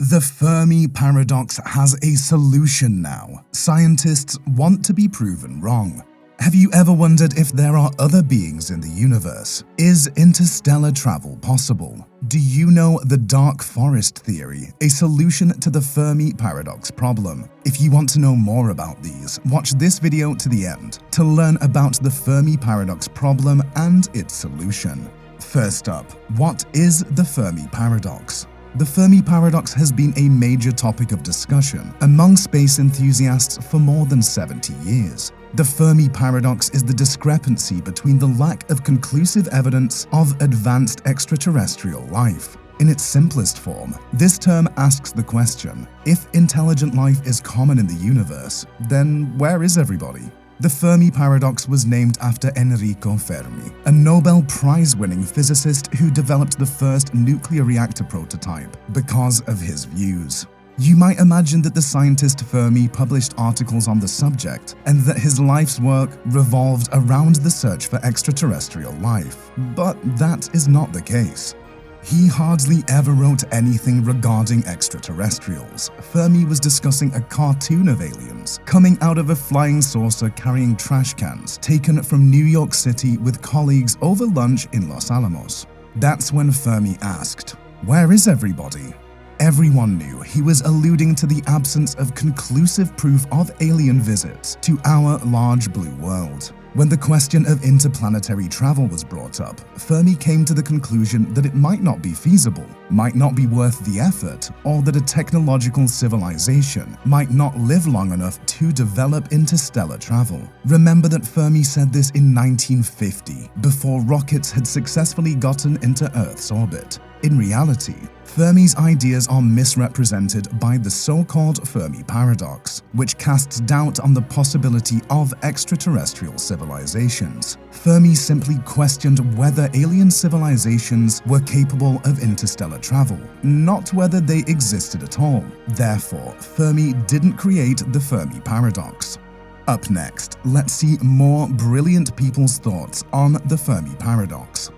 The Fermi Paradox has a solution now. Scientists want to be proven wrong. Have you ever wondered if there are other beings in the universe? Is interstellar travel possible? Do you know the dark forest theory, a solution to the Fermi Paradox problem? If you want to know more about these, watch this video to the end to learn about the Fermi Paradox problem and its solution. First up, what is the Fermi Paradox? The Fermi Paradox has been a major topic of discussion among space enthusiasts for more than 70 years. The Fermi Paradox is the discrepancy between the lack of conclusive evidence of advanced extraterrestrial life. In its simplest form, this term asks the question, if intelligent life is common in the universe, then where is everybody? The Fermi Paradox was named after Enrico Fermi, a Nobel Prize-winning physicist who developed the first nuclear reactor prototype because of his views. You might imagine that the scientist Fermi published articles on the subject and that his life's work revolved around the search for extraterrestrial life, but that is not the case. He hardly ever wrote anything regarding extraterrestrials. Fermi was discussing a cartoon of aliens coming out of a flying saucer carrying trash cans taken from New York City with colleagues over lunch in Los Alamos. That's when Fermi asked, "Where is everybody?" Everyone knew he was alluding to the absence of conclusive proof of alien visits to our large blue world. When the question of interplanetary travel was brought up, Fermi came to the conclusion that it might not be feasible, might not be worth the effort, or that a technological civilization might not live long enough to develop interstellar travel. Remember that Fermi said this in 1950, before rockets had successfully gotten into Earth's orbit. In reality, Fermi's ideas are misrepresented by the so-called Fermi Paradox, which casts doubt on the possibility of extraterrestrial civilizations. Fermi simply questioned whether alien civilizations were capable of interstellar travel, not whether they existed at all. Therefore, Fermi didn't create the Fermi Paradox. Up next, let's see more brilliant people's thoughts on the Fermi Paradox.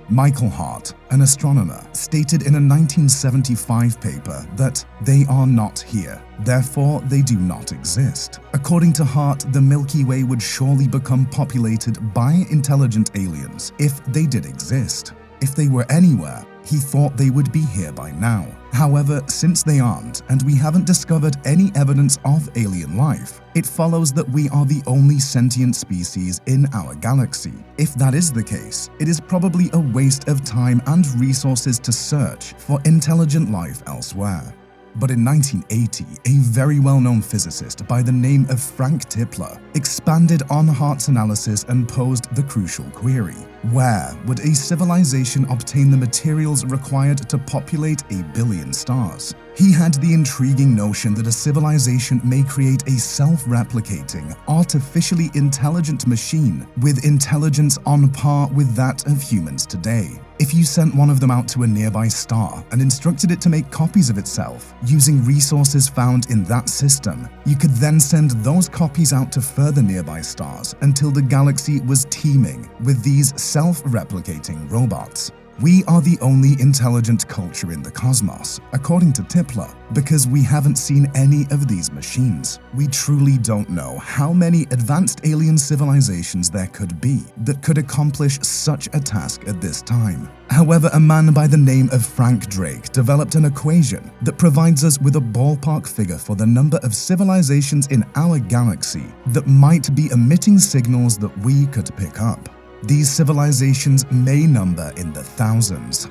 Michael Hart, an astronomer, stated in a 1975 paper that they are not here, therefore they do not exist. According to Hart, the Milky Way would surely become populated by intelligent aliens if they did exist. If they were anywhere, he thought they would be here by now. However, since they aren't, and we haven't discovered any evidence of alien life, it follows that we are the only sentient species in our galaxy. If that is the case, it is probably a waste of time and resources to search for intelligent life elsewhere. But in 1980, a very well-known physicist by the name of Frank Tipple expanded on Hart's analysis and posed the crucial query: where would a civilization obtain the materials required to populate a billion stars? He had the intriguing notion that a civilization may create a self-replicating, artificially intelligent machine with intelligence on par with that of humans today. If you sent one of them out to a nearby star and instructed it to make copies of itself using resources found in that system, you could then send those copies out to further nearby stars until the galaxy was teeming with these self-replicating robots. We are the only intelligent culture in the cosmos, according to Tipple, because we haven't seen any of these machines. We truly don't know how many advanced alien civilizations there could be that could accomplish such a task at this time. However, a man by the name of Frank Drake developed an equation that provides us with a ballpark figure for the number of civilizations in our galaxy that might be emitting signals that we could pick up. These civilizations may number in the thousands.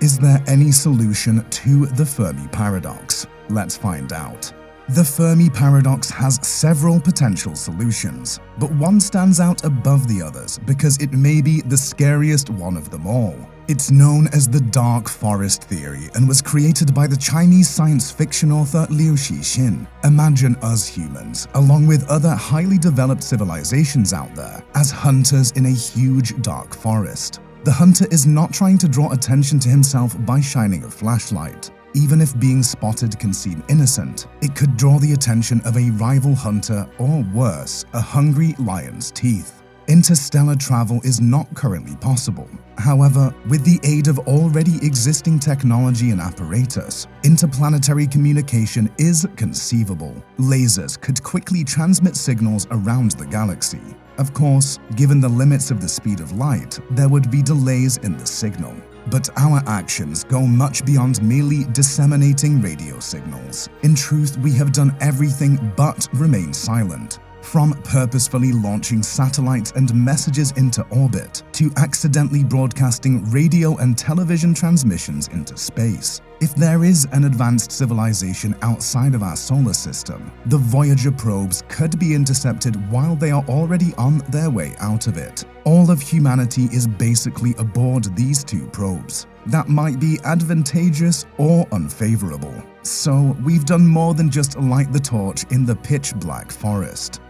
Is there any solution to the Fermi Paradox? Let's find out. The Fermi Paradox has several potential solutions, but one stands out above the others because it may be the scariest one of them all. It's known as the dark forest theory and was created by the Chinese science fiction author Liu Cixin. Imagine us humans, along with other highly developed civilizations out there, as hunters in a huge dark forest. The hunter is not trying to draw attention to himself by shining a flashlight. Even if being spotted can seem innocent, it could draw the attention of a rival hunter or worse, a hungry lion's teeth. Interstellar travel is not currently possible. However, with the aid of already existing technology and apparatus, interplanetary communication is conceivable. Lasers could quickly transmit signals around the galaxy. Of course, given the limits of the speed of light, there would be delays in the signal. But our actions go much beyond merely disseminating radio signals. In truth, we have done everything but remain silent. From purposefully launching satellites and messages into orbit, to accidentally broadcasting radio and television transmissions into space. If there is an advanced civilization outside of our solar system, the Voyager probes could be intercepted while they are already on their way out of it. All of humanity is basically aboard these two probes. That might be advantageous or unfavorable. So we've done more than just light the torch in the pitch-black forest.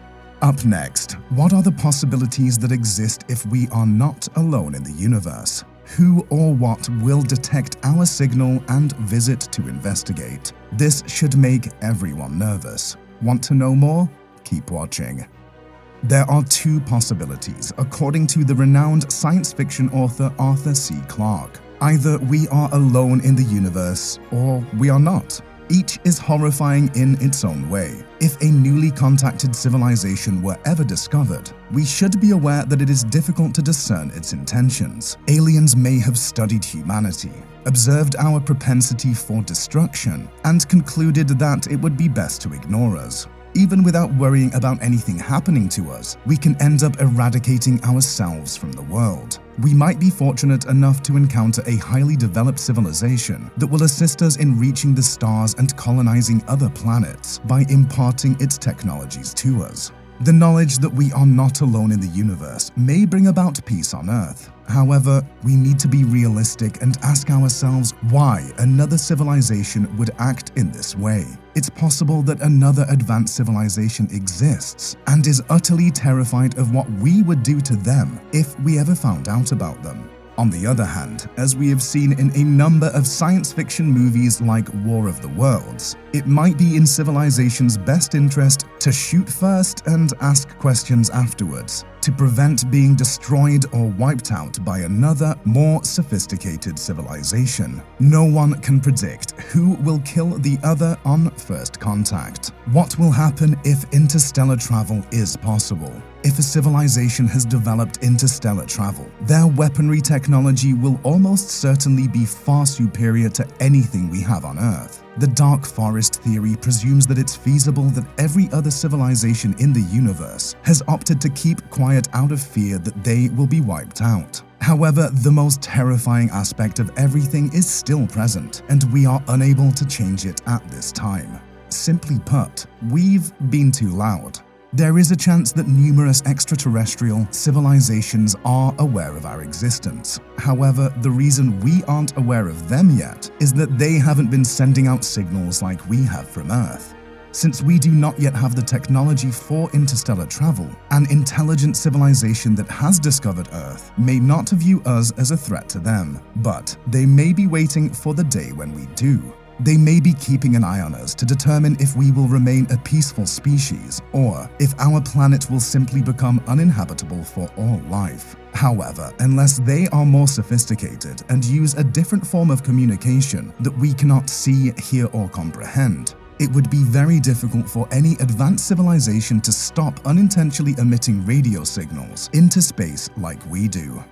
Up next, what are the possibilities that exist if we are not alone in the universe? Who or what will detect our signal and visit to investigate? This should make everyone nervous. Want to know more? Keep watching. There are two possibilities, according to the renowned science fiction author Arthur C. Clarke. Either we are alone in the universe, or we are not. Each is horrifying in its own way. If a newly contacted civilization were ever discovered, we should be aware that it is difficult to discern its intentions. Aliens may have studied humanity, observed our propensity for destruction, and concluded that it would be best to ignore us. Even without worrying about anything happening to us, we can end up eradicating ourselves from the world. We might be fortunate enough to encounter a highly developed civilization that will assist us in reaching the stars and colonizing other planets by imparting its technologies to us. The knowledge that we are not alone in the universe may bring about peace on Earth. However, we need to be realistic and ask ourselves why another civilization would act in this way. It's possible that another advanced civilization exists and is utterly terrified of what we would do to them if we ever found out about them. On the other hand, as we have seen in a number of science fiction movies like War of the Worlds, it might be in civilization's best interest to shoot first and ask questions afterwards, to prevent being destroyed or wiped out by another, more sophisticated civilization. No one can predict who will kill the other on first contact. What will happen if interstellar travel is possible? If a civilization has developed interstellar travel, their weaponry technology will almost certainly be far superior to anything we have on Earth. The dark forest theory presumes that it's feasible that every other civilization in the universe has opted to keep quiet out of fear that they will be wiped out. However, the most terrifying aspect of everything is still present, and we are unable to change it at this time. Simply put, we've been too loud. There is a chance that numerous extraterrestrial civilizations are aware of our existence. However, the reason we aren't aware of them yet is that they haven't been sending out signals like we have from Earth. Since we do not yet have the technology for interstellar travel, an intelligent civilization that has discovered Earth may not view us as a threat to them, but they may be waiting for the day when we do. They may be keeping an eye on us to determine if we will remain a peaceful species or if our planet will simply become uninhabitable for all life. However, unless they are more sophisticated and use a different form of communication that we cannot see, hear, or comprehend, it would be very difficult for any advanced civilization to stop unintentionally emitting radio signals into space like we do.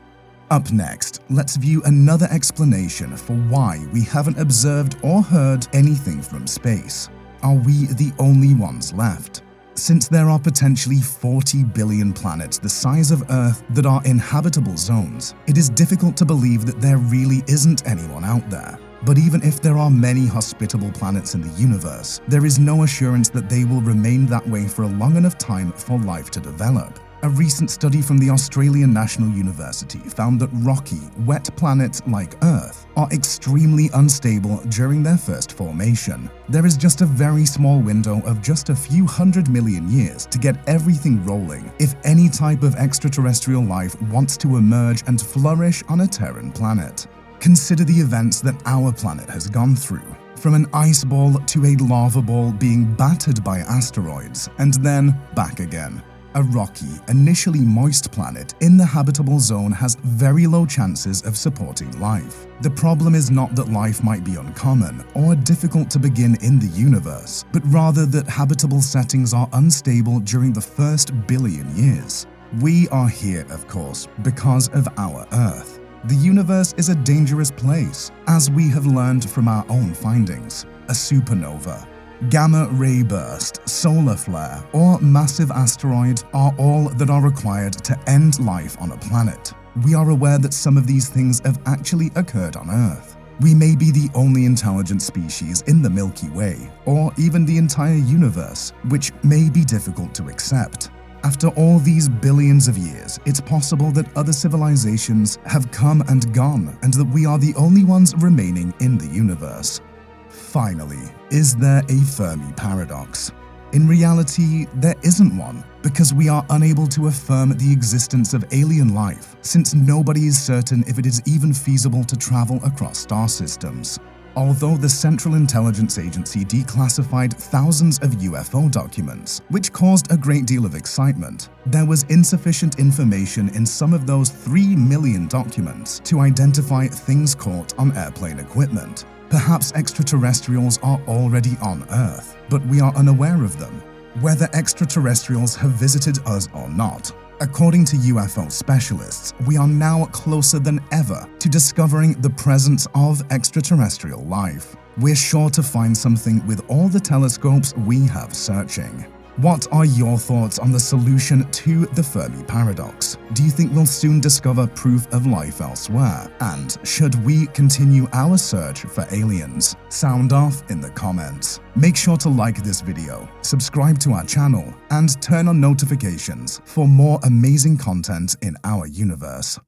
Up next, let's view another explanation for why we haven't observed or heard anything from space. Are we the only ones left? Since there are potentially 40 billion planets the size of Earth that are inhabitable zones, it is difficult to believe that there really isn't anyone out there. But even if there are many hospitable planets in the universe, there is no assurance that they will remain that way for a long enough time for life to develop. A recent study from the Australian National University found that rocky, wet planets like Earth are extremely unstable during their first formation. There is just a very small window of just a few 100 million years to get everything rolling if any type of extraterrestrial life wants to emerge and flourish on a Terran planet. Consider the events that our planet has gone through. From an ice ball to a lava ball being battered by asteroids, and then back again. A rocky, initially moist planet in the habitable zone has very low chances of supporting life. The problem is not that life might be uncommon or difficult to begin in the universe, but rather that habitable settings are unstable during the first billion years. We are here, of course, because of our Earth. The universe is a dangerous place, as we have learned from our own findings. A supernova, gamma-ray burst, solar flare, or massive asteroid are all that are required to end life on a planet. We are aware that some of these things have actually occurred on Earth. We may be the only intelligent species in the Milky Way, or even the entire universe, which may be difficult to accept. After all these billions of years, it's possible that other civilizations have come and gone, and that we are the only ones remaining in the universe. Finally, is there a Fermi paradox? In reality, there isn't one, because we are unable to affirm the existence of alien life, since nobody is certain if it is even feasible to travel across star systems. Although the Central Intelligence Agency declassified thousands of UFO documents, which caused a great deal of excitement, there was insufficient information in some of those 3 million documents to identify things caught on airplane equipment. Perhaps extraterrestrials are already on Earth, but we are unaware of them, whether extraterrestrials have visited us or not. According to UFO specialists, we are now closer than ever to discovering the presence of extraterrestrial life. We're sure to find something with all the telescopes we have searching. What are your thoughts on the solution to the Fermi Paradox? Do you think we'll soon discover proof of life elsewhere? And should we continue our search for aliens? Sound off in the comments. Make sure to like this video, subscribe to our channel, and turn on notifications for more amazing content in our universe.